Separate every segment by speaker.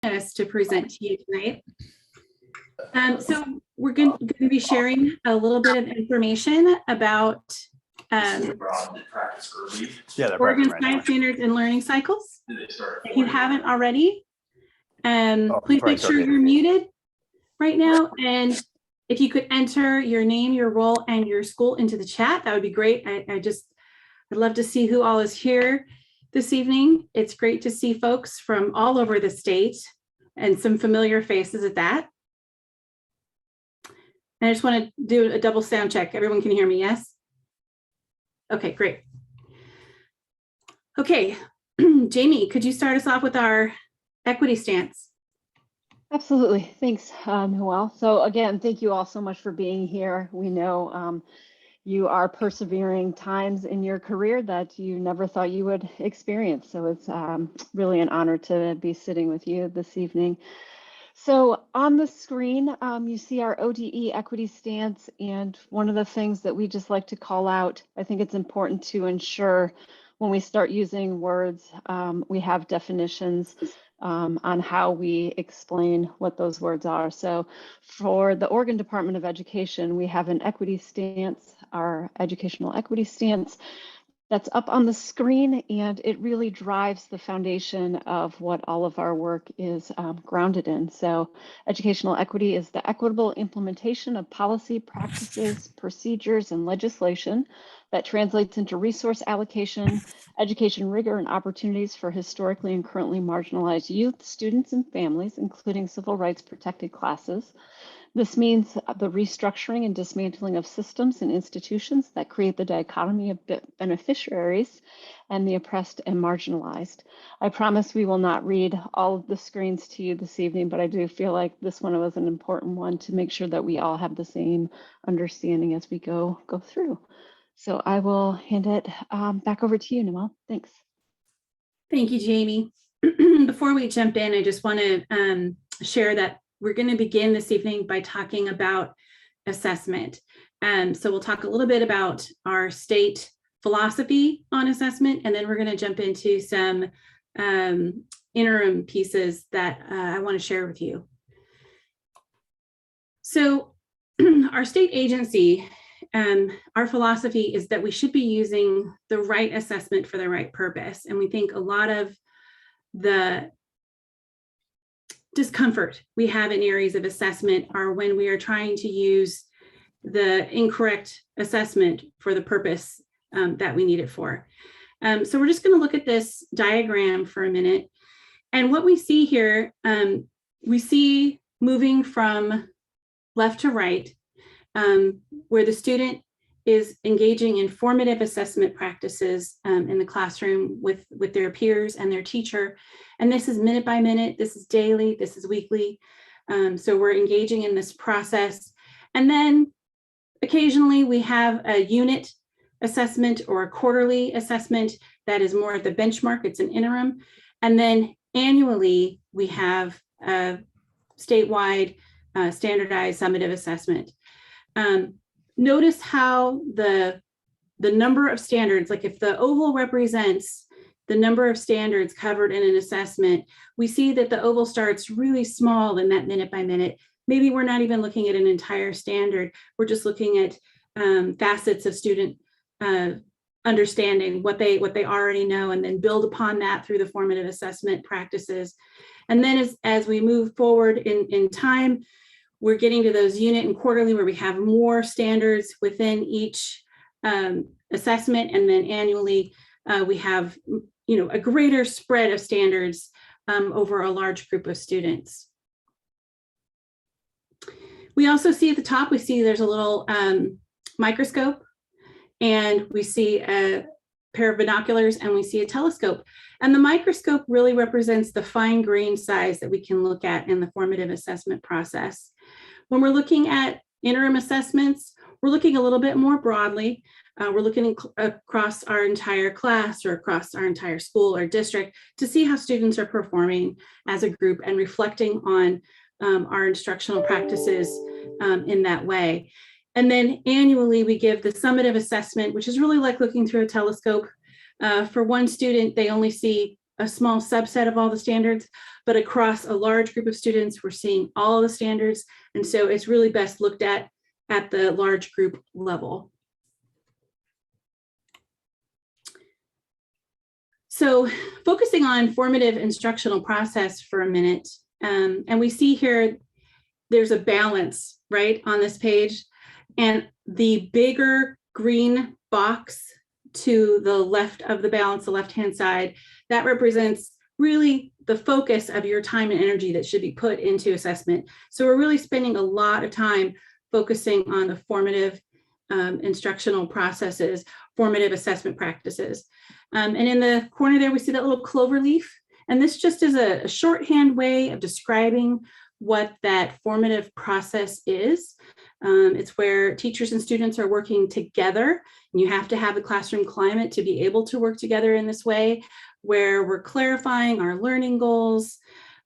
Speaker 1: us to present to you tonight. So we're going to be sharing a little bit of information about Oregon Science Standards and Learning Cycles. If you haven't already, please make sure you're muted right now. And if you could enter your name, your role, and your school into the chat, that would be great. I'd love to see who all is here this evening. It's great to see folks from all over the state and some familiar faces at that. And I just want to do a double sound check. Everyone can hear me, yes? Okay, great. Okay, Jamie, could you start us off with our equity stance?
Speaker 2: Absolutely. Thanks, Noelle. So again, thank you all so much for being here. We know you are persevering times in your career that you never thought you would experience. So it's really an honor to be sitting with you this evening. So on the screen, you see our ODE equity stance. And one of the things that we just like to call out, I think it's important to ensure when we start using words, we have definitions on how we explain what those words are. So for the Oregon Department of Education, we have an equity stance, our educational equity stance, that's up on the screen, and it really drives the foundation of what all of our work is grounded in. So educational equity is the equitable implementation of policy, practices, procedures, and legislation that translates into resource allocation, education rigor, and opportunities for historically and currently marginalized youth, students, and families, including civil rights protected classes. This means the restructuring and dismantling of systems and institutions that create the dichotomy of beneficiaries and the oppressed and marginalized. I promise we will not read all of the screens to you this evening, but I do feel like this one was an important one to make sure that we all have the same understanding as we go through. So I will hand it back over to you, Noelle. Thanks.
Speaker 1: Thank you, Jamie. Before we jump in, I just want to share that we're going to begin this evening by talking about assessment. So we'll talk a little bit about our state philosophy on assessment, and then we're going to jump into some interim pieces that I want to share with you. So our state agency, our philosophy is that we should be using the right assessment for the right purpose. And we think a lot of the discomfort we have in areas of assessment are when we are trying to use the incorrect assessment for the purpose that we need it for. So we're just going to look at this diagram for a minute. And what we see here, we see moving from left to right, where the student is engaging in formative assessment practices in the classroom with their peers and their teacher. And this is minute by minute, this is daily, this is weekly. So we're engaging in this process. And then occasionally we have a unit assessment or a quarterly assessment that is more of the benchmark, it's an interim. And then annually we have a statewide standardized summative assessment. Notice how the number of standards, like if the oval represents the number of standards covered in an assessment, we see that the oval starts really small in that minute by minute. Maybe we're not even looking at an entire standard. We're just looking at facets of student understanding what they already know, and then build upon that through the formative assessment practices. And then as we move forward in time, we're getting to those unit and quarterly where we have more standards within each assessment, and then annually we have a greater spread of standards over a large group of students. We also see at the top, we see there's a little microscope, and we see a pair of binoculars, and we see a telescope. And the microscope really represents the fine grain size that we can look at in the formative assessment process. When we're looking at interim assessments, we're looking a little bit more broadly. We're looking across our entire class or across our entire school or district to see how students are performing as a group and reflecting on our instructional practices in that way. And then annually we give the summative assessment, which is really like looking through a telescope. For one student, they only see a small subset of all the standards, but across a large group of students, we're seeing all the standards. And so it's really best looked at the large group level. So focusing on formative instructional process for a minute, and we see here, there's a balance, right, on this page. And the bigger green box to the left of the balance, the left-hand side, that represents really the focus of your time and energy that should be put into assessment. So we're really spending a lot of time focusing on the formative instructional processes, formative assessment practices. And in the corner there, we see that little clover leaf. And this just is a shorthand way of describing what that formative process is. It's where teachers and students are working together. And you have to have the classroom climate to be able to work together in this way, where we're clarifying our learning goals.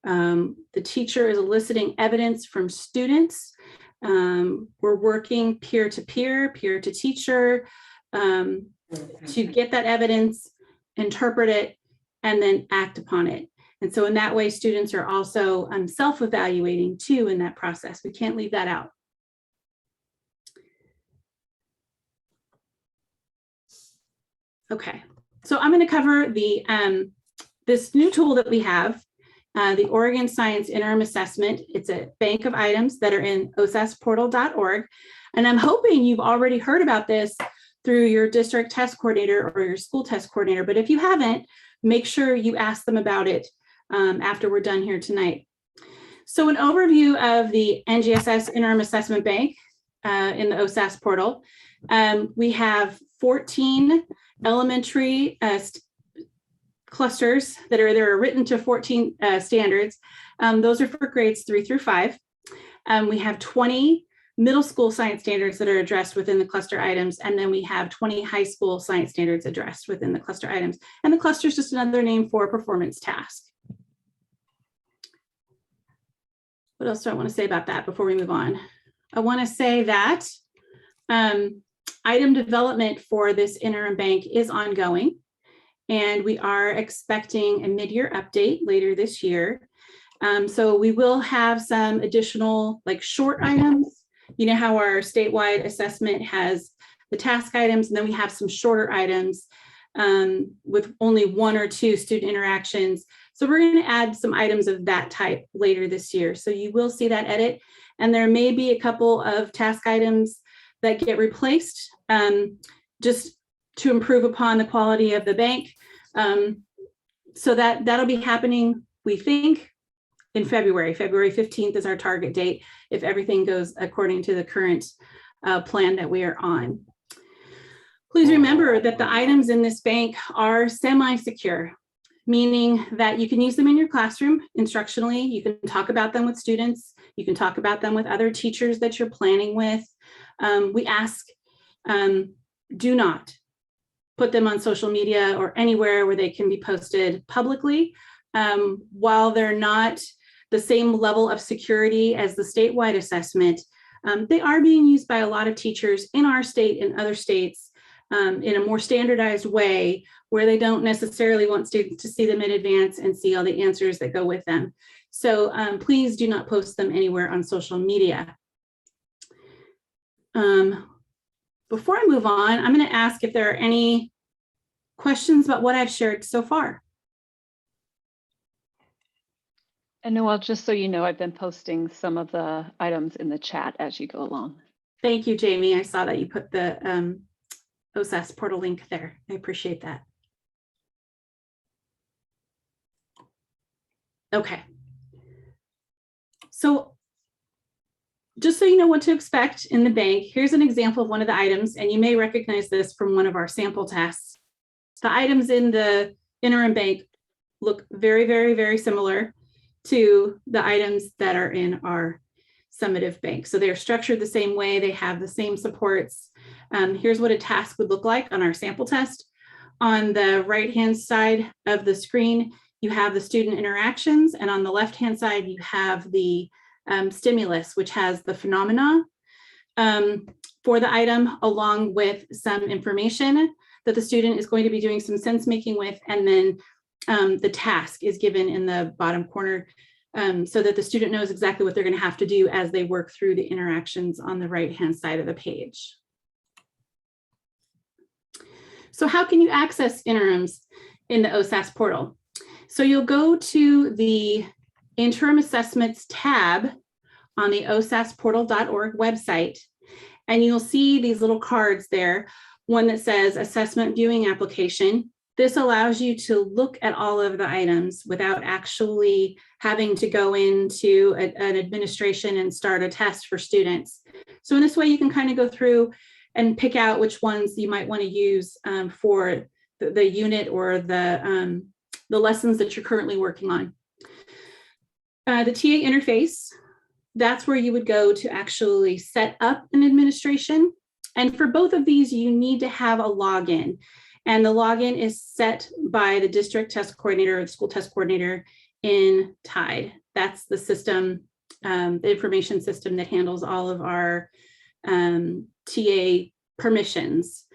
Speaker 1: The teacher is eliciting evidence from students. We're working peer-to-peer, peer-to-teacher, to get that evidence, interpret it, and then act upon it. And so in that way, students are also self-evaluating too in that process. We can't leave that out. Okay, so I'm going to cover the this new tool that we have, the Oregon Science Interim Assessment. It's a bank of items that are in osassportal.org. And I'm hoping you've already heard about this through your district test coordinator or your school test coordinator. But if you haven't, make sure you ask them about it after we're done here tonight. So an overview of the NGSS Interim Assessment Bank in the OSAS portal. We have 14 elementary clusters that are written to 14 standards. Those are for grades 3 through 5. We have 20 middle school science standards that are addressed within the cluster items, and then we have 20 high school science standards addressed within the cluster items. And the cluster is just another name for a performance task. What else do I want to say about that before we move on? I want to say that item development for this interim bank is ongoing, and we are expecting a mid-year update later this year. So we will have some additional short items. You know how our statewide assessment has the task items, and then we have some shorter items with only 1 or 2 student interactions. So we're going to add some items of that type later this year. So you will see that edit, and there may be a couple of task items that get replaced just to improve upon the quality of the bank. So that'll be happening, we think, in February. February 15th is our target date if everything goes according to the current plan that we are on. Please remember that the items in this bank are semi-secure, meaning that you can use them in your classroom instructionally. You can talk about them with students. You can talk about them with other teachers that you're planning with. We ask, do not put them on social media or anywhere where they can be posted publicly. While they're not the same level of security as the statewide assessment, they are being used by a lot of teachers in our state and other states in a more standardized way, where they don't necessarily want students to see them in advance and see all the answers that go with them. So please do not post them anywhere on social media. Before I move on, I'm going to ask if there are any questions about what I've shared so far.
Speaker 2: And Noelle, just so you know, I've been posting some of the items in the chat as you go along.
Speaker 1: Thank you, Jamie. I saw that you put the OSAS portal link there. I appreciate that. Okay. So just so you know what to expect in the bank, here's an example of one of the items, and you may recognize this from one of our sample tests. The items in the interim bank look very, very, very similar to the items that are in our summative bank. So they're structured the same way, they have the same supports. Here's what a task would look like on our sample test. On the right-hand side of the screen, you have the student interactions, and on the left-hand side, you have the stimulus, which has the phenomena for the item, along with some information that the student is going to be doing some sense making with, and then the task is given in the bottom corner so that the student knows exactly what they're going to have to do as they work through the interactions on the right-hand side of the page. So how can you access interims in the OSAS portal? So you'll go to the Interim Assessments tab on the osasportal.org website, and you'll see these little cards there, one that says Assessment Viewing Application. This allows you to look at all of the items without actually having to go into an administration and start a test for students. So in this way, you can kind of go through and pick out which ones you might want to use for the unit or the lessons that you're currently working on. The TA interface, that's where you would go to actually set up an administration. And for both of these, you need to have a login. And the login is set by the district test coordinator or the school test coordinator in TIDE. That's the system, the information system that handles all of our TA permissions.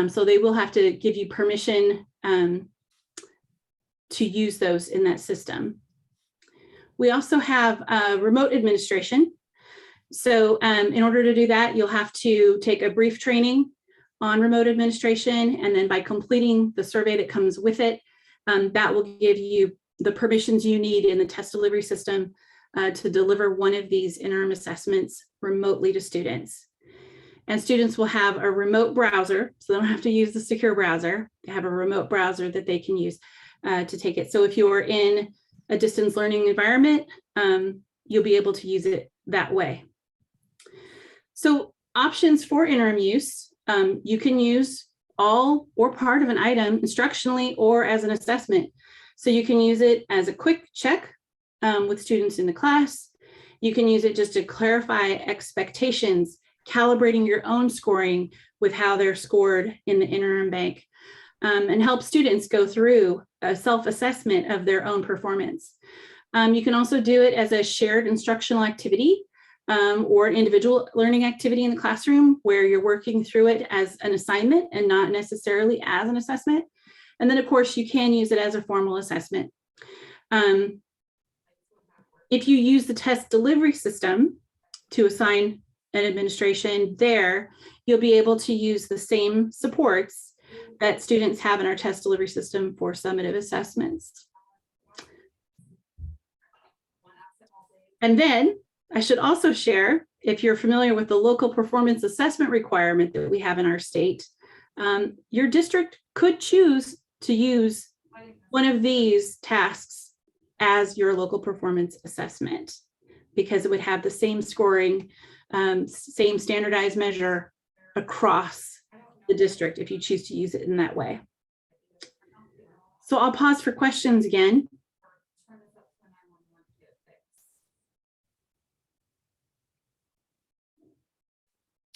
Speaker 1: So they will have to give you permission to use those in that system. We also have remote administration. So in order to do that, you'll have to take a brief training on remote administration, and then by completing the survey that comes with it, that will give you the permissions you need in the test delivery system to deliver one of these interim assessments remotely to students. And students will have a remote browser, so they don't have to use the secure browser. They have a remote browser that they can use to take it. So if you're in a distance learning environment, you'll be able to use it that way. So options for interim use, you can use all or part of an item instructionally or as an assessment. So you can use it as a quick check with students in the class. You can use it just to clarify expectations, calibrating your own scoring with how they're scored in the interim bank, and help students go through a self-assessment of their own performance. You can also do it as a shared instructional activity or individual learning activity in the classroom where you're working through it as an assignment and not necessarily as an assessment. And then of course you can use it as a formal assessment. If you use the test delivery system to assign an administration there, you'll be able to use the same supports that students have in our test delivery system for summative assessments. And then I should also share, if you're familiar with the local performance assessment requirement that we have in our state, your district could choose to use one of these tasks as your local performance assessment, because it would have the same scoring, same standardized measure across the district if you choose to use it in that way. So I'll pause for questions again.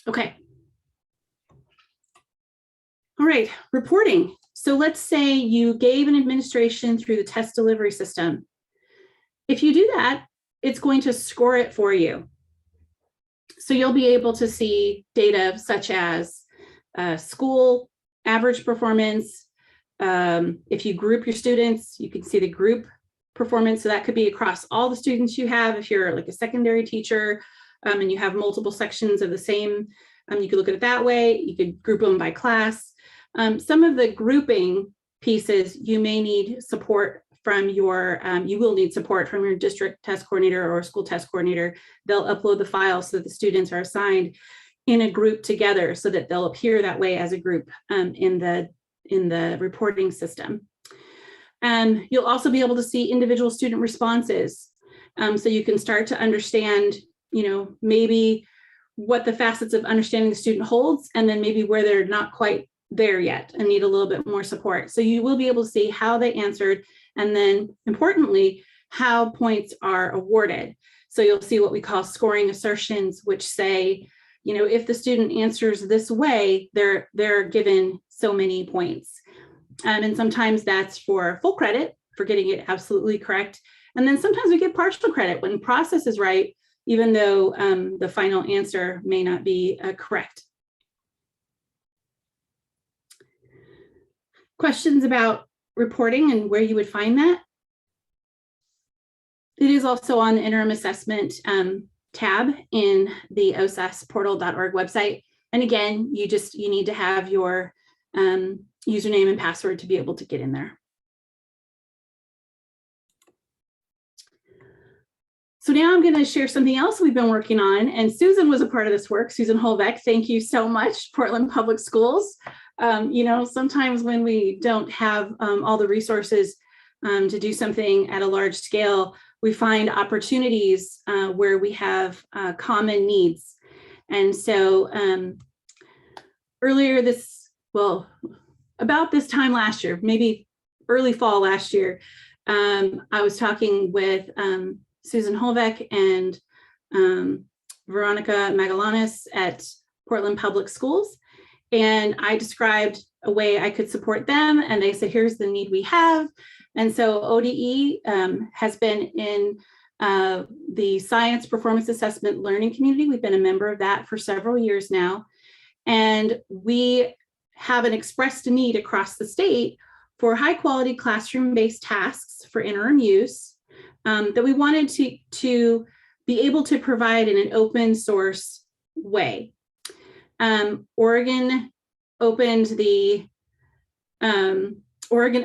Speaker 1: Okay. All right, reporting. So let's say you gave an administration through the test delivery system. If you do that, it's going to score it for you. So you'll be able to see data such as school average performance. If you group your students, you can see the group performance. So that could be across all the students you have. If you're like a secondary teacher and you have multiple sections of the same, you could look at it that way. You could group them by class. Some of the grouping pieces, you may need support from your, you will need support from your district test coordinator or school test coordinator. They'll upload the file so that the students are assigned in a group together so that they'll appear that way as a group in the reporting system. You'll also be able to see individual student responses. So you can start to understand, maybe what the facets of understanding the student holds, and then maybe where they're not quite there yet and need a little bit more support. So you will be able to see how they answered, and then importantly, how points are awarded. So you'll see what we call scoring assertions, which say, if the student answers this way, they're given so many points. And sometimes that's for full credit for getting it absolutely correct. And then sometimes we get partial credit when process is right, even though the final answer may not be correct. Questions about reporting and where you would find that. It is also on the interim assessment tab in the osasportal.org website. And again, you need to have your username and password to be able to get in there. So now I'm going to share something else we've been working on. And Susan was a part of this work. Susan Holbeck, thank you so much, Portland Public Schools. Sometimes when we don't have all the resources to do something at a large scale, we find opportunities where we have common needs. And so about this time last year, maybe early fall last year, I was talking with Susan Holbeck and Veronica Magallanes at Portland Public Schools. And I described a way I could support them. And they said, here's the need we have. And so ODE has been in the Science Performance Assessment Learning Community. We've been a member of that for several years now. And we have an expressed need across the state for high quality classroom-based tasks for interim use that we wanted to be able to provide in an open source way. Oregon opened the Oregon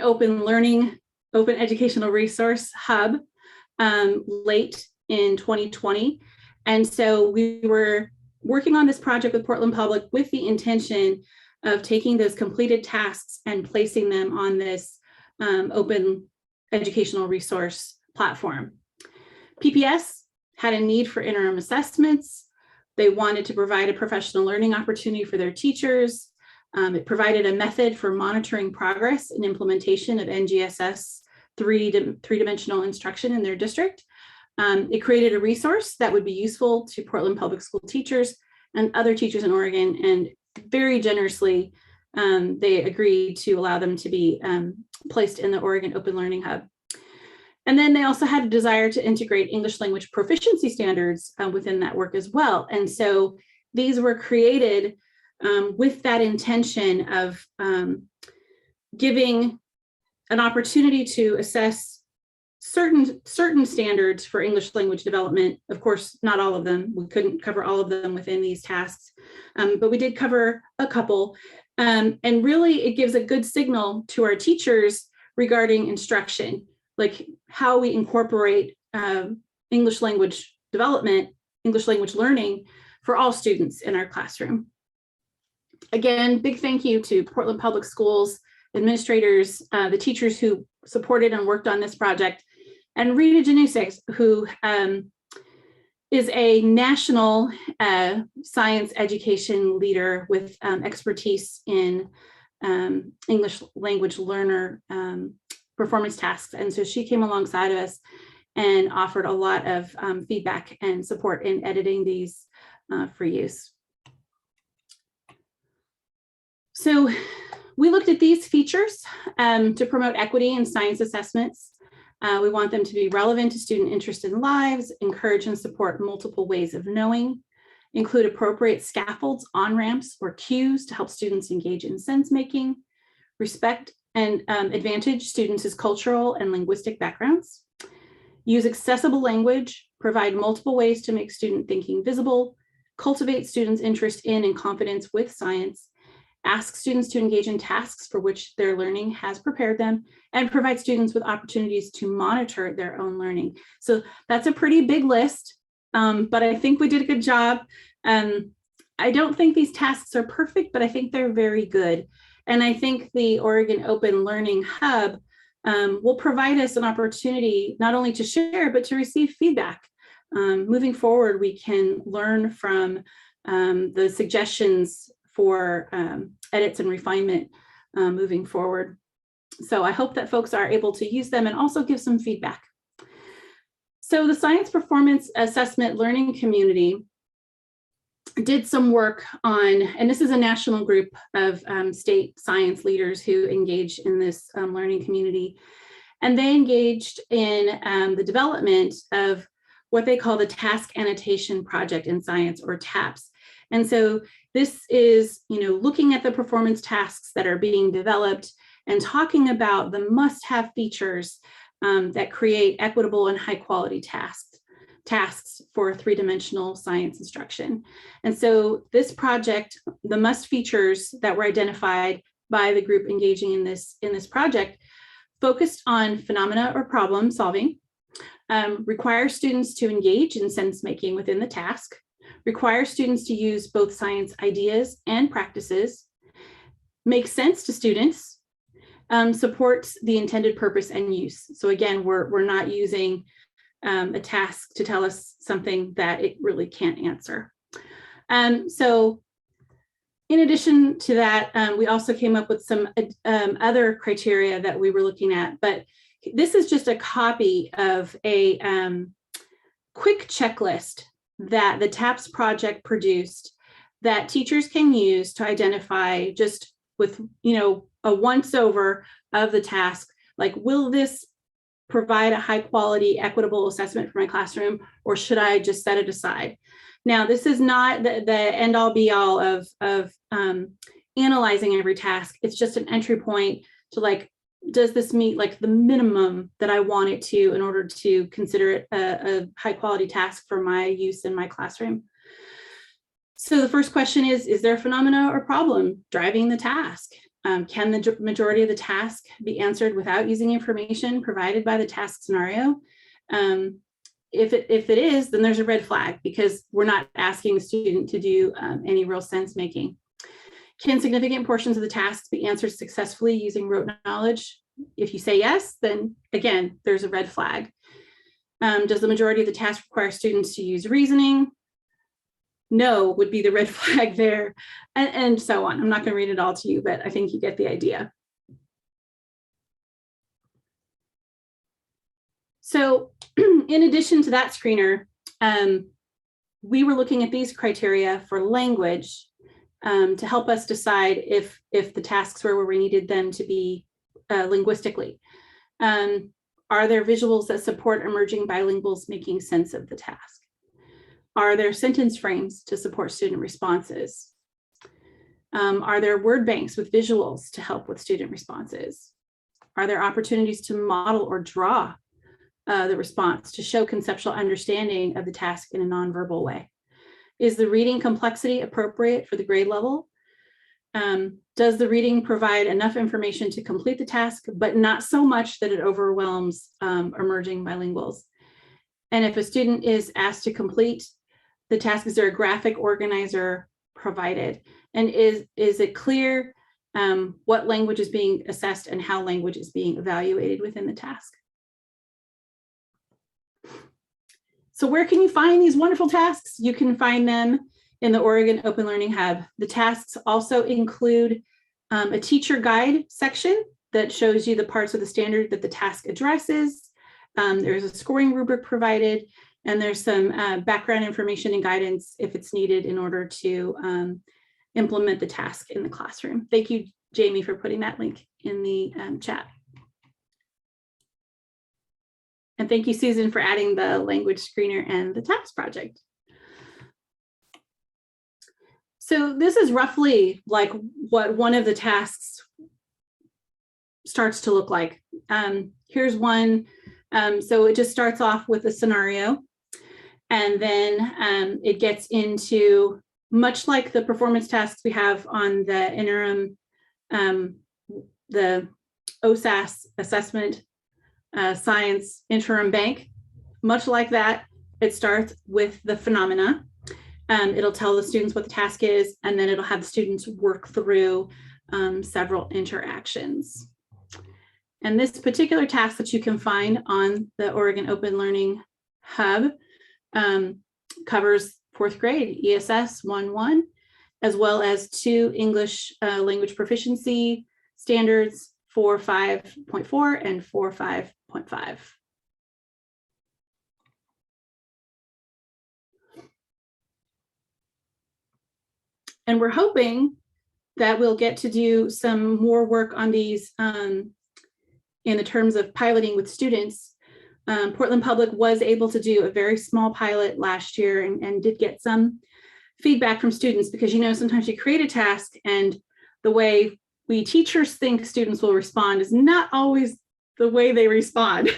Speaker 1: Open Educational Resource Hub late in 2020. And so we were working on this project with Portland Public with the intention of taking those completed tasks and placing them on this open educational resource platform. PPS had a need for interim assessments. They wanted to provide a professional learning opportunity for their teachers. It provided a method for monitoring progress and implementation of NGSS three-dimensional instruction in their district. It created a resource that would be useful to Portland Public School teachers and other teachers in Oregon, and very generously, they agreed to allow them to be placed in the Oregon Open Learning Hub. And then they also had a desire to integrate English language proficiency standards within that work as well. And so these were created with that intention of giving an opportunity to assess certain standards for English language development. Of course, not all of them. We couldn't cover all of them within these tasks, but we did cover a couple. And really, it gives a good signal to our teachers regarding instruction, like how we incorporate English language development, English language learning for all students in our classroom. Again, big thank you to Portland Public Schools, administrators, the teachers who supported and worked on this project, and Rita Janusek, who is a national science education leader with expertise in English language learner performance tasks. And so she came alongside of us and offered a lot of feedback and support in editing these for use. So we looked at these features to promote equity in science assessments. We want them to be relevant to student interest in lives, encourage and support multiple ways of knowing, include appropriate scaffolds, on-ramps, or cues to help students engage in sense-making, respect and advantage students' cultural and linguistic backgrounds, use accessible language, provide multiple ways to make student thinking visible, cultivate students' interest in and confidence with science, ask students to engage in tasks for which their learning has prepared them, and provide students with opportunities to monitor their own learning. So that's a pretty big list, but I think we did a good job. I don't think these tasks are perfect, but I think they're very good. And I think the Oregon Open Learning Hub will provide us an opportunity not only to share, but to receive feedback. Moving forward, we can learn from the suggestions for edits and refinement moving forward. So I hope that folks are able to use them and also give some feedback. So the Science Performance Assessment Learning Community did some work on, and this is a national group of state science leaders who engage in this learning community, and they engaged in the development of what they call the Task Annotation Project in Science, or TAPS. And so this is, looking at the performance tasks that are being developed and talking about the must-have features that create equitable and high-quality tasks for three-dimensional science instruction. And so this project, the must features that were identified by the group engaging in this project, focused on phenomena or problem solving, require students to engage in sense making within the task, require students to use both science ideas and practices, make sense to students, supports the intended purpose and use. So again, we're not using a task to tell us something that it really can't answer. So in addition to that, we also came up with some other criteria that we were looking at, but this is just a copy of a quick checklist that the TAPS project produced that teachers can use to identify, just with, you know, a once over of the task, like, will this provide a high quality, equitable assessment for my classroom, or should I just set it aside? Now, this is not the end all be all of analyzing every task. It's just an entry point to, like, does this meet like the minimum that I want it to in order to consider it a high quality task for my use in my classroom? So the first question is there a phenomena or problem driving the task? Can the majority of the task be answered without using information provided by the task scenario? If it is, then there's a red flag, because we're not asking the student to do any real sense making. Can significant portions of the tasks be answered successfully using rote knowledge? If you say yes, then again, there's a red flag. Does the majority of the task require students to use reasoning? No would be the red flag there, and so on. I'm not going to read it all to you, but I think you get the idea. So in addition to that screener, we were looking at these criteria for language to help us decide if the tasks were where we needed them to be linguistically. Are there visuals that support emerging bilinguals making sense of the task? Are there sentence frames to support student responses? Are there word banks with visuals to help with student responses? Are there opportunities to model or draw the response to show conceptual understanding of the task in a nonverbal way? Is the reading complexity appropriate for the grade level? Does the reading provide enough information to complete the task, but not so much that it overwhelms emerging bilinguals? And if a student is asked to complete the task, is there a graphic organizer provided? And is it clear what language is being assessed and how language is being evaluated within the task? So where can you find these wonderful tasks? You can find them in the Oregon Open Learning Hub. The tasks also include a teacher guide section that shows you the parts of the standard that the task addresses. There's a scoring rubric provided, and there's some background information and guidance if it's needed in order to implement the task in the classroom. Thank you, Jamie, for putting that link in the chat. And thank you, Susan, for adding the language screener and the TAPS project. So this is roughly like what one of the tasks starts to look like. Here's one. So it just starts off with a scenario, and then it gets into, much like the performance tasks we have on the interim, the OSAS assessment science interim bank, much like that, it starts with the phenomena. It'll tell the students what the task is, and then it'll have the students work through several interactions. And this particular task that you can find on the Oregon Open Learning Hub covers 4th grade ESS 1-1, as well as 2 English language proficiency standards, 4.5.4 and 4.5.5. And we're hoping that we'll get to do some more work on these in the terms of piloting with students. Portland Public was able to do a very small pilot last year and did get some feedback from students, because, you know, sometimes you create a task and the way we teachers think students will respond is not always the way they respond.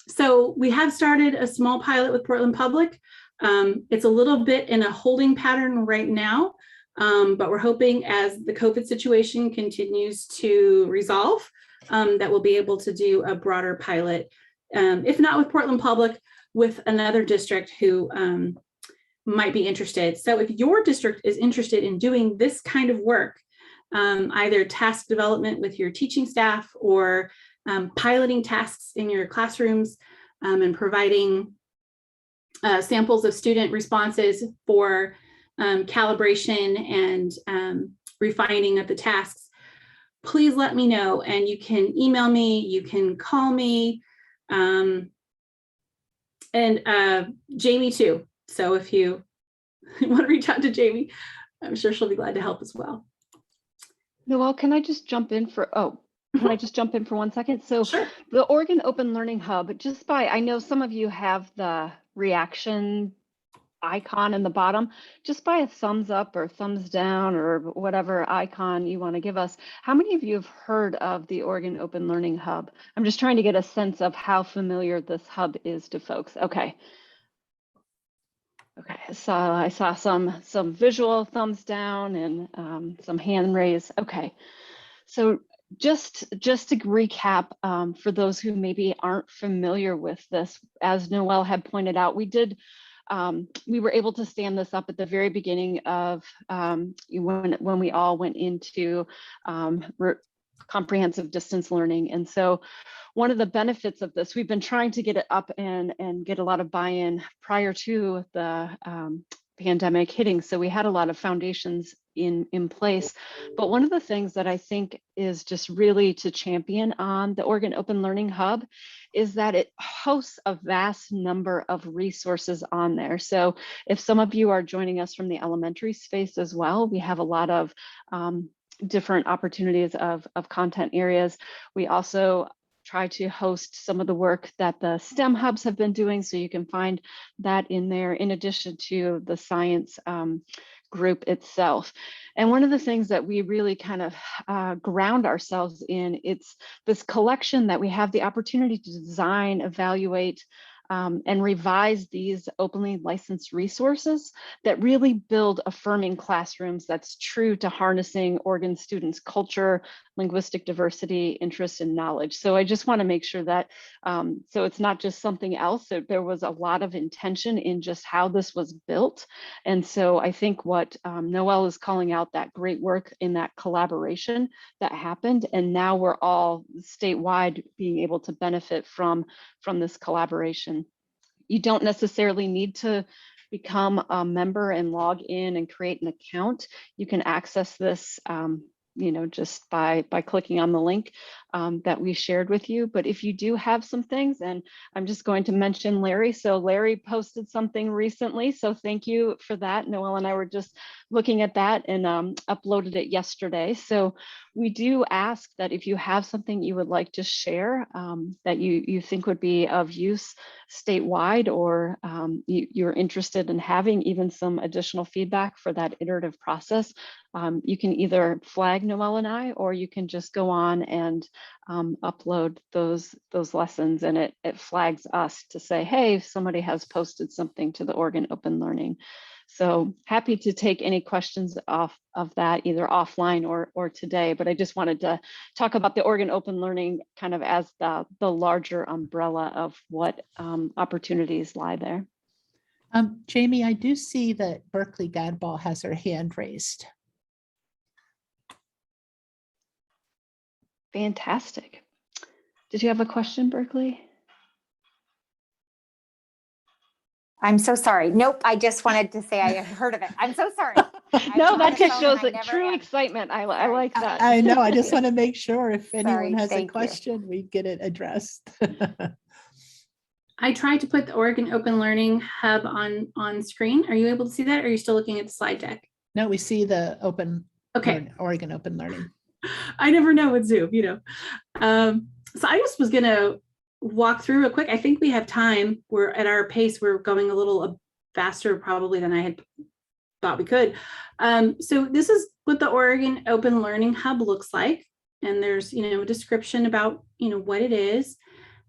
Speaker 1: So we have started a small pilot with Portland Public. It's a little bit in a holding pattern right now, but we're hoping as the COVID situation continues to resolve, that we'll be able to do a broader pilot, if not with Portland Public, with another district who might be interested. So if your district is interested in doing this kind of work, either task development with your teaching staff or piloting tasks in your classrooms, and providing samples of student responses for calibration and refining of the tasks, please let me know. And you can email me, you can call me, and Jamie too. So if you want to reach out to Jamie, I'm sure she'll be glad to help as well.
Speaker 2: Noelle, can I just jump in for, can I just jump in for 1 second? So
Speaker 1: Sure.
Speaker 2: the Oregon Open Learning Hub, I know some of you have the reaction icon in the bottom, just by a thumbs up or thumbs down or whatever icon you want to give us. How many of you have heard of the Oregon Open Learning Hub? I'm just trying to get a sense of how familiar this hub is to folks. Okay. Okay, so I saw some visual thumbs down and some hand raise. Okay, so just to recap, for those who maybe aren't familiar with this, as Noelle had pointed out, we were able to stand this up at the very beginning of when we all went into comprehensive distance learning. And so one of the benefits of this, we've been trying to get it up and get a lot of buy-in prior to the pandemic hitting. So we had a lot of foundations in place. But one of the things that I think is just really to champion on the Oregon Open Learning Hub is that it hosts a vast number of resources on there. So if some of you are joining us from the elementary space as well, we have a lot of different opportunities of content areas. We also try to host some of the work that the STEM hubs have been doing. So you can find that in there in addition to the science group itself. And one of the things that we really kind of ground ourselves in, it's this collection that we have the opportunity to design, evaluate, and revise these openly licensed resources that really build affirming classrooms that's true to harnessing Oregon students' culture, linguistic diversity, interest, and knowledge. So I just want to make sure that, so it's not just something else, there was a lot of intention in just how this was built. And so I think what Noelle is calling out, that great work in that collaboration that happened, and now we're all statewide being able to benefit from this collaboration. You don't necessarily need to become a member and log in and create an account. You can access this just by clicking on the link that we shared with you. But if you do have some things, and I'm just going to mention Larry. So Larry posted something recently. So thank you for that. Noelle and I were just looking at that and uploaded it yesterday. So we do ask that if you have something you would like to share that you think would be of use statewide, or you're interested in having even some additional feedback for that iterative process, you can either flag Noelle and I, or you can just go on and upload those lessons, and it flags us to say, hey, somebody has posted something to the Oregon Open Learning. So happy to take any questions off of that, either offline or today, but I just wanted to talk about the Oregon Open Learning kind of as the larger umbrella of what opportunities lie there.
Speaker 3: Jamie, I do see that Berkeley Gadball has her hand raised.
Speaker 2: Fantastic. Did you have a question, Berkeley?
Speaker 4: I'm so sorry. Nope. I just wanted to say I had heard of it. I'm so sorry.
Speaker 2: No, that just shows that true excitement. I like that.
Speaker 3: I know. I just want to make sure if anyone
Speaker 4: Sorry,
Speaker 3: has a
Speaker 4: thank you.
Speaker 3: question, we get it addressed.
Speaker 1: I tried to put the Oregon Open Learning Hub on screen. Are you able to see that? Or are you still looking at the slide deck?
Speaker 3: No, we see the Oregon Open Learning.
Speaker 1: I never know with Zoom, So I just was going to walk through real quick. I think we have time. We're at our pace. We're going a little faster probably than I had thought we could. So this is what the Oregon Open Learning Hub looks like. And there's, a description about, what it is.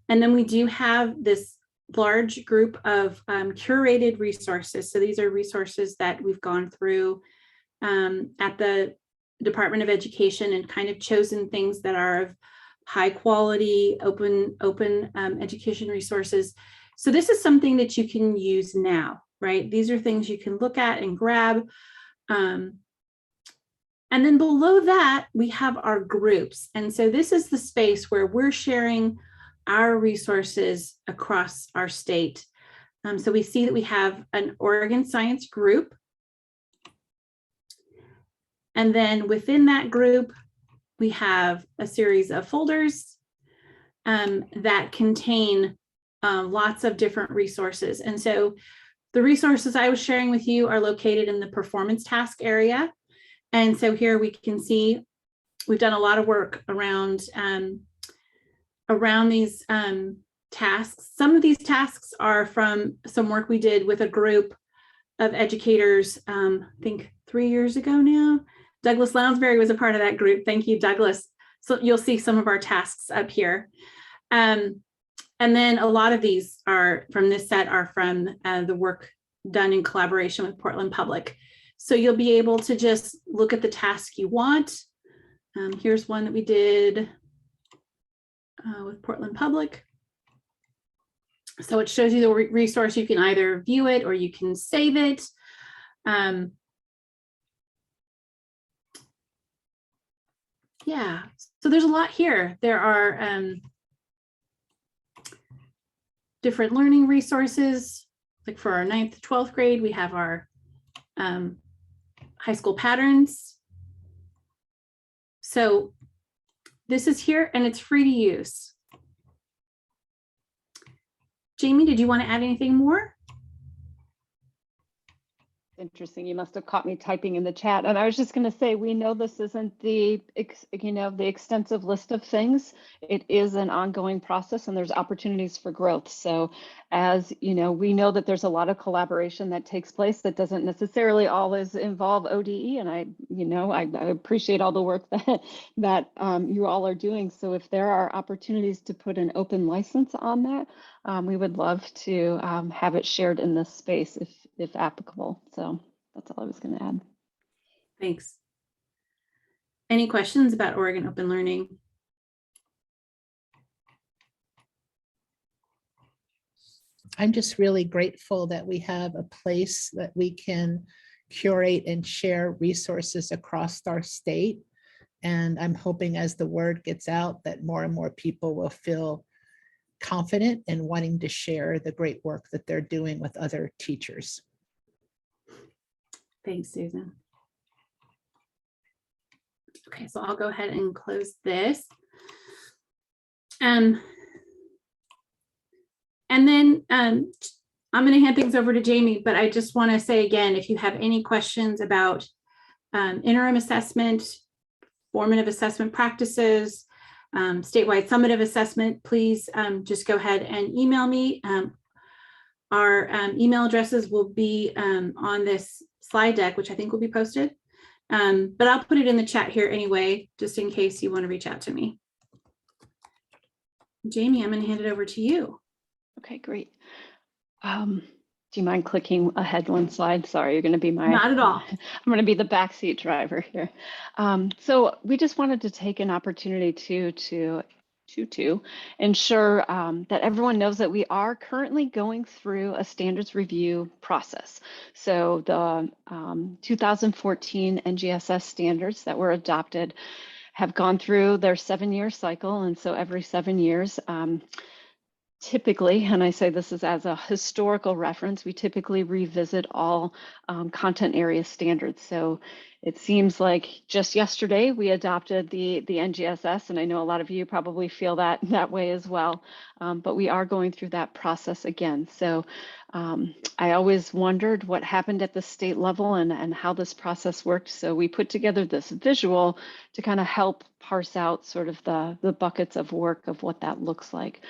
Speaker 1: And then we do have this large group of curated resources. So these are resources that we've gone through at the Department of Education and kind of chosen things that are of high quality, open education resources. So this is something that you can use now, right? These are things you can look at and grab. And then below that, we have our groups. And so this is the space where we're sharing our resources across our state. So we see that we have an Oregon Science group. And then within that group, we have a series of folders that contain lots of different resources. And so the resources I was sharing with you are located in the performance task area. And so here we can see we've done a lot of work around these tasks. Some of these tasks are from some work we did with a group of educators, I think 3 years ago now. Douglas Lounsbury was a part of that group. Thank you, Douglas. So you'll see some of our tasks up here. And then a lot of these are from this set are from the work done in collaboration with Portland Public. So you'll be able to just look at the task you want. Here's one that we did with Portland Public. So it shows you the resource. You can either view it or you can save it. Yeah, so there's a lot here. There are different learning resources. Like for our 9th to 12th grade, we have our high school patterns. So this is here and it's free to use. Jamie, did you want to add anything more?
Speaker 2: Interesting. You must have caught me typing in the chat. And I was just going to say, we know this isn't the extensive list of things. It is an ongoing process and there's opportunities for growth. So as we know that there's a lot of collaboration that takes place that doesn't necessarily always involve ODE. And I appreciate all the work that you all are doing. So if there are opportunities to put an open license on that, we would love to have it shared in this space if applicable. So that's all I was going to add.
Speaker 1: Thanks. Any questions about Oregon Open Learning?
Speaker 3: I'm just really grateful that we have a place that we can curate and share resources across our state. And I'm hoping as the word gets out that more and more people will feel confident in wanting to share the great work that they're doing with other teachers.
Speaker 1: Thanks, Susan. Okay, so I'll go ahead and close this. And then I'm going to hand things over to Jamie, but I just want to say again, if you have any questions about interim assessment, formative assessment practices, statewide summative assessment, please just go ahead and email me. Our email addresses will be on this slide deck, which I think will be posted. But I'll put it in the chat here anyway, just in case you want to reach out to me. Jamie, I'm going to hand it over to you.
Speaker 2: Okay, great. Do you mind clicking ahead one slide? Sorry, you're going to be my—
Speaker 1: Not at all.
Speaker 2: I'm going to be the backseat driver here. So we just wanted to take an opportunity to ensure that everyone knows that we are currently going through a standards review process. So the 2014 NGSS standards that were adopted have gone through their 7-year cycle. And so every 7 years, typically, and I say this is as a historical reference, we typically revisit all content area standards. So it seems like just yesterday we adopted the NGSS, and I know a lot of you probably feel that way as well, but we are going through that process again. So I always wondered what happened at the state level and how this process worked. So we put together this visual to kind of help parse out sort of the buckets of work of what that looks like.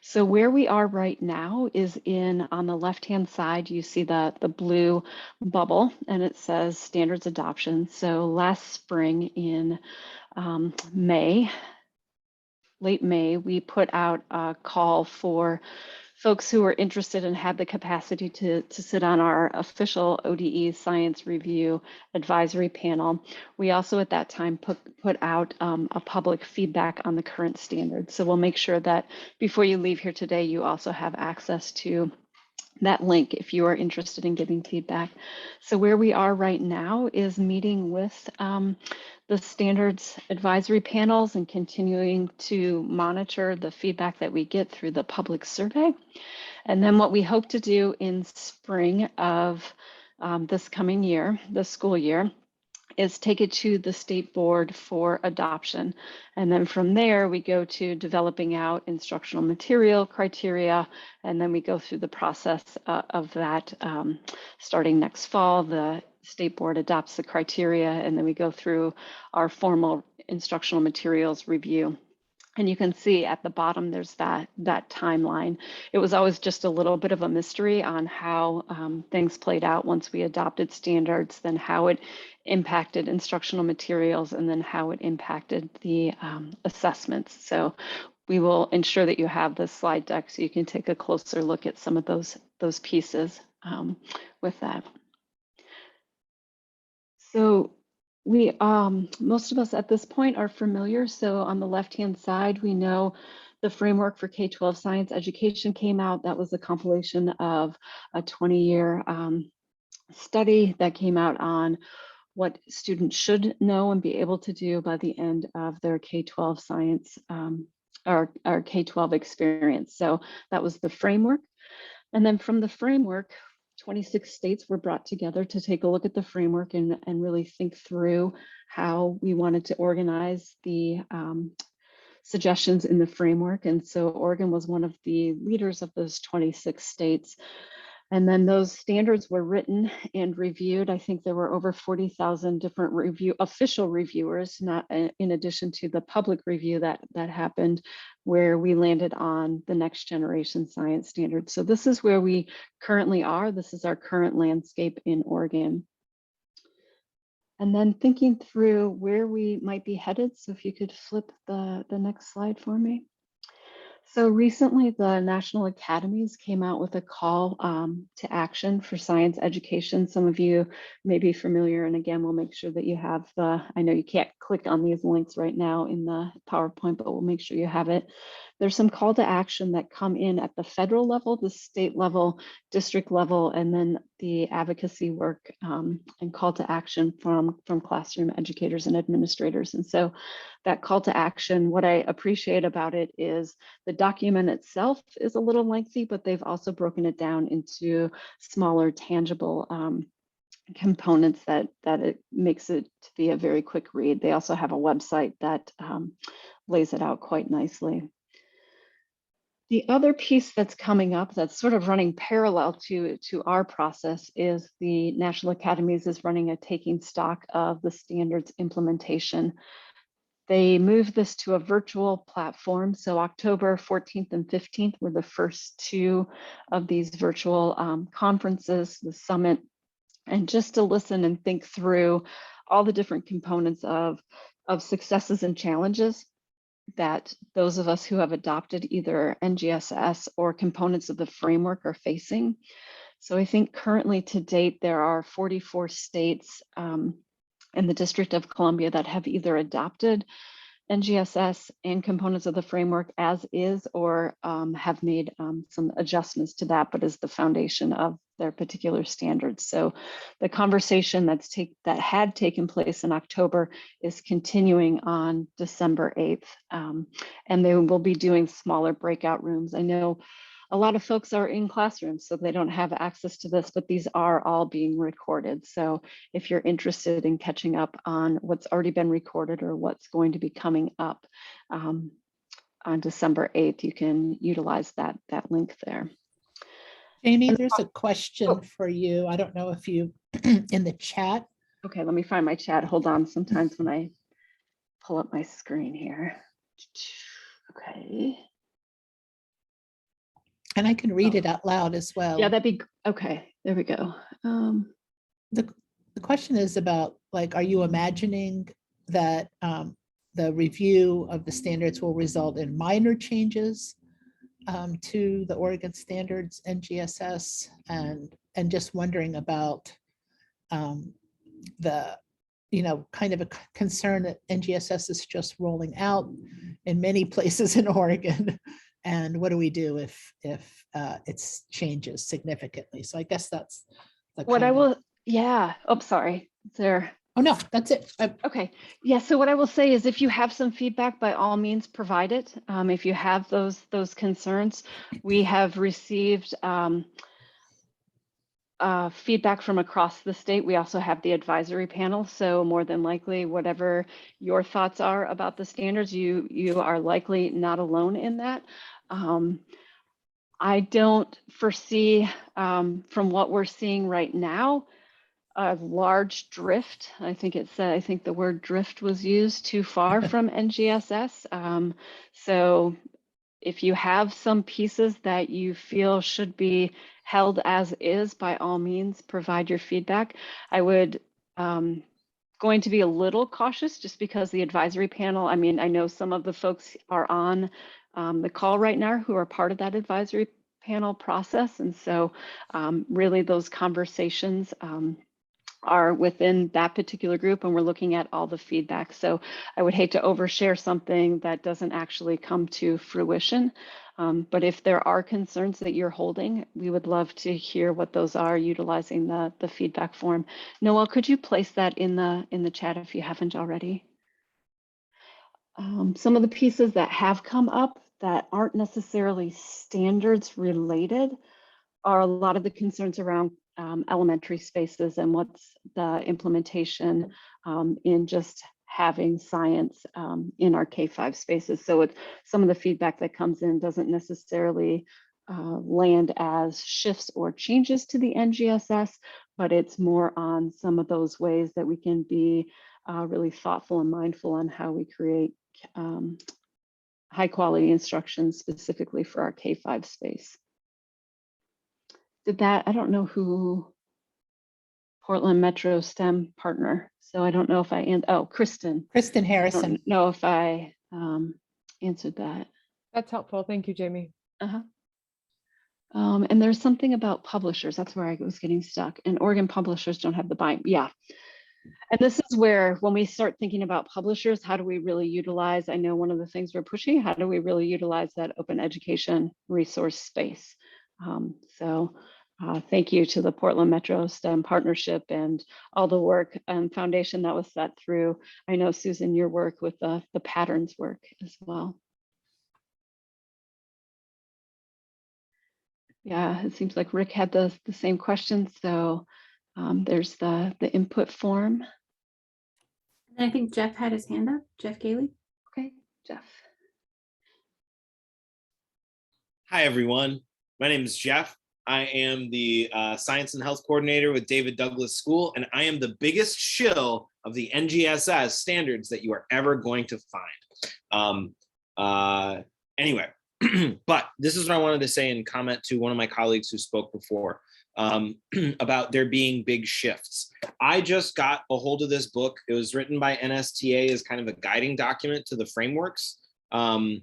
Speaker 2: So where we are right now is on the left-hand side, you see the blue bubble and it says standards adoption. So last spring in May, late May, we put out a call for folks who were interested and had the capacity to sit on our official ODE science review advisory panel. We also at that time put out a public feedback on the current standards. So we'll make sure that before you leave here today, you also have access to that link if you are interested in giving feedback. So where we are right now is meeting with the standards advisory panels and continuing to monitor the feedback that we get through the public survey. And then what we hope to do in spring of this coming year, the school year, is take it to the state board for adoption. And then from there, we go to developing out instructional material criteria, and then we go through the process of that starting next fall. The state board adopts the criteria, and then we go through our formal instructional materials review. And you can see at the bottom, there's that timeline. It was always just a little bit of a mystery on how things played out once we adopted standards, then how it impacted instructional materials, and then how it impacted the assessments. So we will ensure that you have this slide deck so you can take a closer look at some of those pieces with that. So we, most of us at this point are familiar. So on the left-hand side, we know the framework for K-12 science education came out. That was a compilation of a 20-year study that came out on what students should know and be able to do by the end of their K-12 science or K-12 experience. So that was the framework. And then from the framework, 26 states were brought together to take a look at the framework and really think through how we wanted to organize the suggestions in the framework. And so Oregon was one of the leaders of those 26 states. And then those standards were written and reviewed. I think there were over 40,000 different official reviewers, not in addition to the public review that happened, where we landed on the next generation science standards. So this is where we currently are. This is our current landscape in Oregon. And then thinking through where we might be headed. So if you could flip the next slide for me. So recently, the National Academies came out with a call to action for science education. Some of you may be familiar, and again, we'll make sure that you have I know you can't click on these links right now in the PowerPoint, but we'll make sure you have it. There's some call to action that come in at the federal level, the state level, district level, and then the advocacy work and call to action from classroom educators and administrators. And so that call to action, what I appreciate about it is the document itself is a little lengthy, but they've also broken it down into smaller, tangible components that it makes it to be a very quick read. They also have a website that lays it out quite nicely. The other piece that's coming up that's sort of running parallel to our process is the National Academies is running a taking stock of the standards implementation. They moved this to a virtual platform. So October 14th and 15th were the first two of these virtual conferences, the summit, and just to listen and think through all the different components of successes and challenges that those of us who have adopted either NGSS or components of the framework are facing. So I think currently to date, there are 44 states in the District of Columbia that have either adopted NGSS and components of the framework as is, or have made some adjustments to that, but is the foundation of their particular standards. So the conversation that had taken place in October is continuing on December 8th, and they will be doing smaller breakout rooms. I know a lot of folks are in classrooms, so they don't have access to this, but these are all being recorded. So if you're interested in catching up on what's already been recorded or what's going to be coming up on December 8th, you can utilize that link there.
Speaker 3: Jamie, there's a question for you. I don't know if you in the chat.
Speaker 2: Okay, let me find my chat. Hold on. Sometimes when I pull up my screen here. Okay.
Speaker 3: And I can read it out loud as well.
Speaker 2: Yeah, that'd be, okay, there we go.
Speaker 3: The question is about, like, are you imagining that the review of the standards will result in minor changes to the Oregon standards NGSS, and just wondering about the, kind of a concern that NGSS is just rolling out in many places in Oregon. And what do we do if it changes significantly? So I guess that's the
Speaker 2: What I
Speaker 3: kind of-
Speaker 2: will, yeah, oh, sorry, there.
Speaker 3: Oh, no, that's it.
Speaker 2: Okay, yeah, so what I will say is if you have some feedback, by all means, provide it. If you have those concerns, we have received feedback from across the state. We also have the advisory panel. So more than likely, whatever your thoughts are about the standards, you are likely not alone in that. I don't foresee, from what we're seeing right now, a large drift. I think the word drift was used too far from NGSS. So if you have some pieces that you feel should be held as is, by all means, provide your feedback. I would going to be a little cautious just because the advisory panel, I mean, I know some of the folks are on the call right now who are part of that advisory panel process. And so really those conversations are within that particular group, and we're looking at all the feedback. So I would hate to overshare something that doesn't actually come to fruition. But if there are concerns that you're holding, we would love to hear what those are, utilizing the feedback form. Noel, could you place that in the chat if you haven't already? Some of the pieces that have come up that aren't necessarily standards related are a lot of the concerns around elementary spaces and what's the implementation in just having science in our K-5 spaces. So it's some of the feedback that comes in doesn't necessarily land as shifts or changes to the NGSS, but it's more on some of those ways that we can be really thoughtful and mindful on how we create high quality instruction specifically for our K-5 space. Did that, I don't know who, Portland Metro STEM partner. So I don't know if Kristen.
Speaker 3: Kristen
Speaker 2: I
Speaker 3: Harrison.
Speaker 2: don't know if I answered that.
Speaker 5: That's helpful. Thank you, Jamie.
Speaker 2: And there's something about publishers. That's where I was getting stuck. And Oregon publishers don't have the bind. Yeah. And this is where, when we start thinking about publishers, how do we really utilize, I know one of the things we're pushing, how do we really utilize that open education resource space? Thank you to the Portland Metro STEM partnership and all the work and foundation that was set through. I know, Susan, your work with the patterns work as well. Yeah, it seems like Rick had the same question. So there's the input form.
Speaker 1: And I think Jeff had his hand up, Jeff Gailey.
Speaker 2: Okay, Jeff.
Speaker 6: Hi, everyone. My name is Jeff. I am the Science and Health Coordinator with David Douglas School, and I am the biggest shill of the NGSS standards that you are ever going to find. Anyway, but this is what I wanted to say and comment to one of my colleagues who spoke before about there being big shifts. I just got a hold of this book. It was written by NSTA as kind of a guiding document to the frameworks in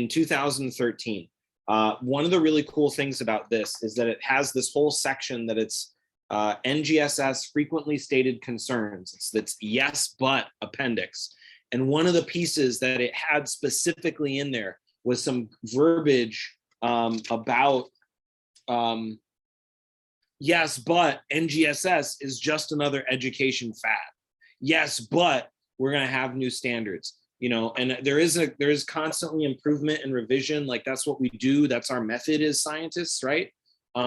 Speaker 6: 2013. One of the really cool things about this is that it has this whole section that it's NGSS frequently stated concerns. It's yes, but appendix. And one of the pieces that it had specifically in there was some verbiage about yes, but NGSS is just another education fad. Yes, but we're going to have new standards. And there is constantly improvement and revision. Like, that's what we do. That's our method as scientists, right?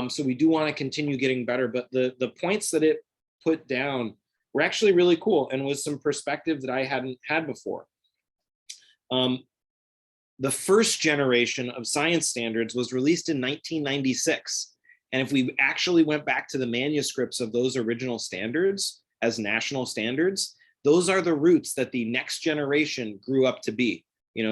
Speaker 6: So we do want to continue getting better. But the points that it put down were actually really cool and with some perspective that I hadn't had before. The first generation of science standards was released in 1996. And if we actually went back to the manuscripts of those original standards as national standards, those are the roots that the next generation grew up to be.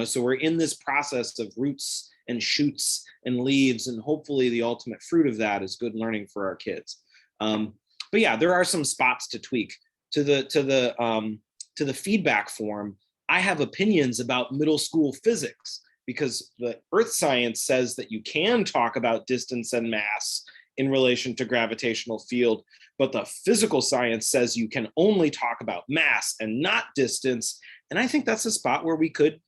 Speaker 6: So we're in this process of roots and shoots and leaves, and hopefully the ultimate fruit of that is good learning for our kids. But yeah, there are some spots to tweak. To the feedback form, I have opinions about middle school physics, because the earth science says that you can talk about distance and mass in relation to gravitational field, but the physical science says you can only talk about mass and not distance. And I think that's a spot where we could,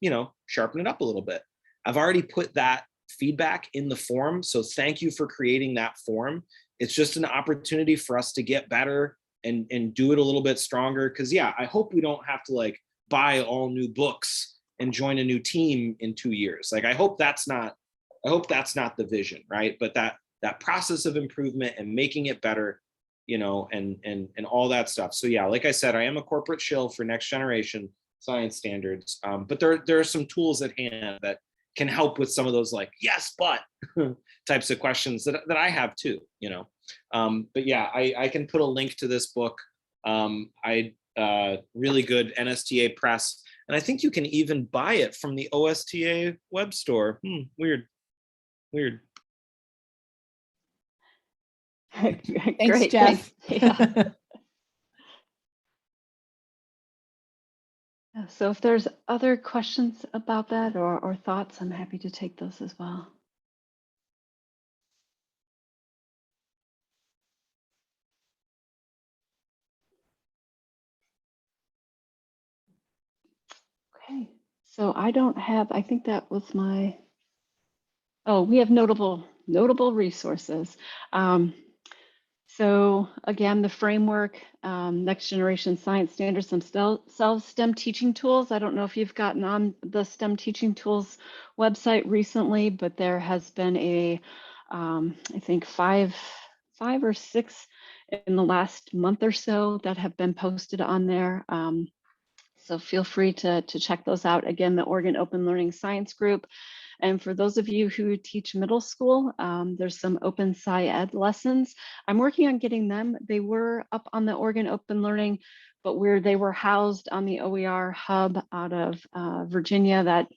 Speaker 6: sharpen it up a little bit. I've already put that feedback in the form, so thank you for creating that form. It's just an opportunity for us to get better and do it a little bit stronger. Because yeah, I hope we don't have to buy all new books and join a new team in 2 years. I hope that's not the vision, right? But that process of improvement and making it better, and all that stuff. So yeah, like I said, I am a corporate shill for next generation science standards. But there are some tools at hand that can help with some of those yes, but types of questions that I have too, But yeah, I can put a link to this book. Really good NSTA press. And I think you can even buy it from the OSTA web store. Weird.
Speaker 3: Thanks,
Speaker 2: Great,
Speaker 3: Jeff.
Speaker 2: thanks. Yeah. So if there's other questions about that or thoughts, I'm happy to take those as well. Okay, so I don't have, I think that was my, oh, we have notable resources. So again, the framework, next generation science standards themselves, STEM teaching tools. I don't know if you've gotten on the STEM teaching tools website recently, but there has been I think five or six in the last month or so that have been posted on there. So feel free to check those out. Again, the Oregon Open Learning Science Group. And for those of you who teach middle school, there's some Open Sci-Ed lessons. I'm working on getting them. They were up on the Oregon Open Learning, but they were housed on the OER hub out of Virginia. That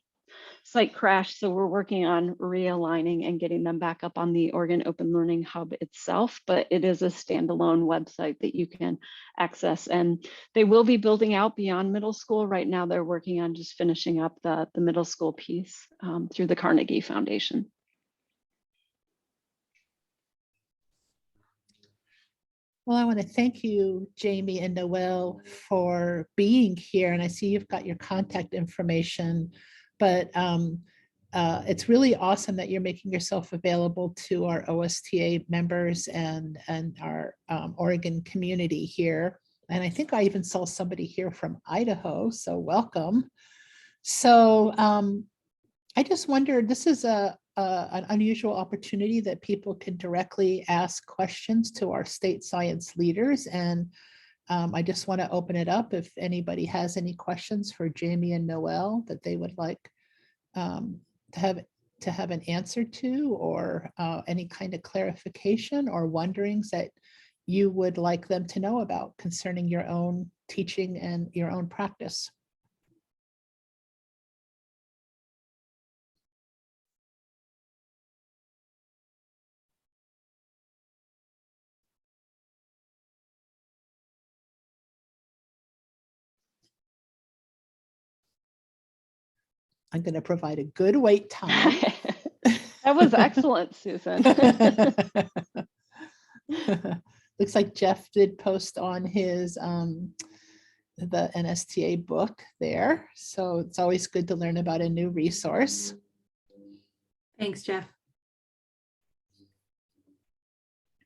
Speaker 2: site crashed, so we're working on realigning and getting them back up on the Oregon Open Learning Hub itself, but it is a standalone website that you can access. And they will be building out beyond middle school. Right now, they're working on just finishing up the middle school piece through the Carnegie Foundation.
Speaker 3: Well, I want to thank you, Jamie and Noelle, for being here. And I see you've got your contact information, but it's really awesome that you're making yourself available to our OSTA members and our Oregon community here. And I think I even saw somebody here from Idaho, so welcome. So I just wondered, this is an unusual opportunity that people can directly ask questions to our state science leaders. And I just want to open it up if anybody has any questions for Jamie and Noelle that they would like to have an answer to, or any kind of clarification or wonderings that you would like them to know about concerning your own teaching and your own practice. I'm going to provide a good wait time.
Speaker 2: That was excellent, Susan.
Speaker 3: Looks like Jeff did post on his the NSTA book there. So it's always good to learn about a new resource.
Speaker 1: Thanks, Jeff.